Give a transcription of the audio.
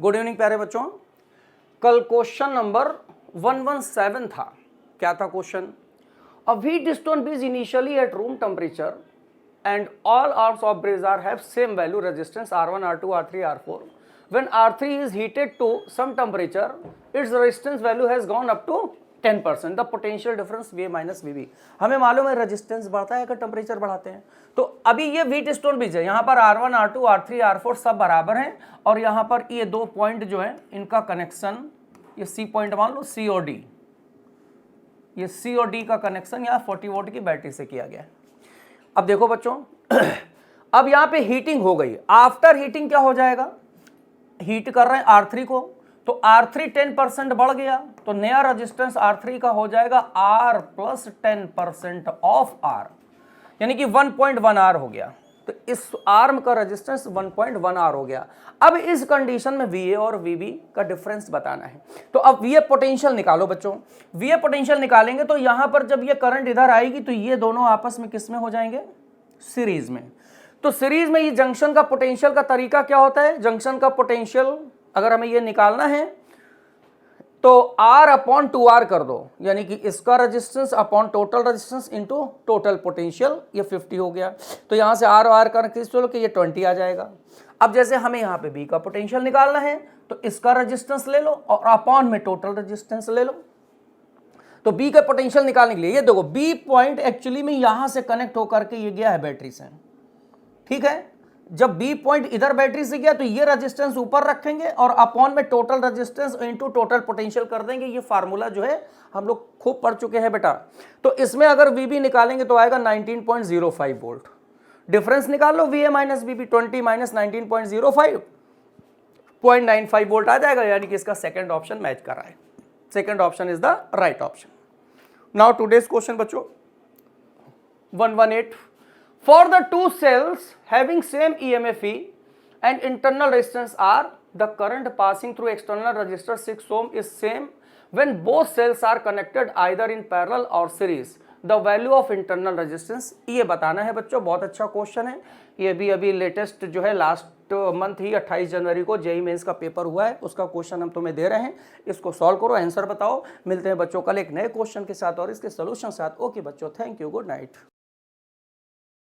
Good evening प्यारे बच्चों। कल क्वेश्चन नंबर 117 था। क्या था क्वेश्चन? अ व्हीट स्टोन बीज initially at room temperature and all arms of bridge are have same value resistance R1, R2, R3, R4. When R3 is heated to some temperature, its resistance value has gone up to 10%. The potential difference V minus VB. हमें मालूम है resistance बढ़ता है अगर temperature बढ़ाते हैं। तो अभी ये व्हीट स्टोन बीज है, यहाँ पर R1, R2, R3, R4 सब बराबर हैं और यहाँ पर ये दो पॉइंट जो है इनका कनेक्शन, ये C पॉइंट मान लो C और D, ये C और D का कनेक्शन यहाँ 40 वोल्ट की बैटरी से किया गया है। अब देखो बच्चों, अब यहां पे हीटिंग हो गई। आफ्टर हीटिंग क्या हो जाएगा? हीट कर रहे हैं R3 को, तो R3 10% बढ़ गया, तो नया रेजिस्टेंस R3 का हो जाएगा R प्लस 10% ऑफ R, यानी कि 1.1 R हो गया। तो इस आर्म का रेजिस्टेंस 1.1 R हो गया। अब इस कंडीशन में VA और VB का डिफरेंस बताना है। तो अब VA पोटेंशियल निकालो बच्चों। VA पोटेंशियल निकालेंगे तो यहां पर जब ये करंट इधर आएगी तो ये दोनों आपस में किस में हो जाएंगे? सीरीज में। तो सीरीज में ये जंक्शन का पोटेंशियल का तरीका क्या होता है? जंक्शन का पोटेंशियल अगर हमें ये निकालना है तो R अपॉन 2R कर दो, यानी कि इसका resistance upon total resistance into total potential, ये 50 हो गया। तो यहां से R और R का चलो कि ये 20 आ जाएगा। अब जैसे हमें यहाँ पे B का पोटेंशियल निकालना है तो इसका रेजिस्टेंस ले लो और अपॉन में टोटल रेजिस्टेंस ले लो। तो B का पोटेंशियल निकालने के लिए ये देखो B पॉइंट एक्चुअली में यहां से कनेक्ट होकर के ये गया है बैटरी से, ठीक है। जब B पॉइंट इधर बैटरी से गया तो ये रेजिस्टेंस ऊपर रखेंगे और अपॉन में total resistance into total potential कर देंगे। ये फार्मूला जो है हम लोग खूब पढ़ चुके हैं बेटा। तो इसमें अगर VB निकालेंगे तो आएगा 19.05 वोल्ट। डिफरेंस निकाल लो VA minus VB, 20 minus 19.05 0.95 volt आ जाएगा, यानी कि इसका सेकंड ऑप्शन मैच कर रहा है। Second option is the right option. Now today's question बच्चों 118। For the two cells having same EMF E and internal resistance R, the current passing through external resistor 6 ohm is same when both cells are connected either in parallel or series. The value of internal resistance ये बताना है बच्चों। बहुत अच्छा question है ये भी। अभी लेटेस्ट जो है लास्ट मंथ ही 28 जनवरी को जेईई मेंस का पेपर हुआ है, उसका क्वेश्चन हम तुम्हें दे रहे हैं। इसको सॉल्व करो, आंसर बताओ। मिलते हैं बच्चों कल एक नए क्वेश्चन के साथ और इसके सोल्यूशन के साथ। ओके बच्चों, थैंक यू, गुड नाइट।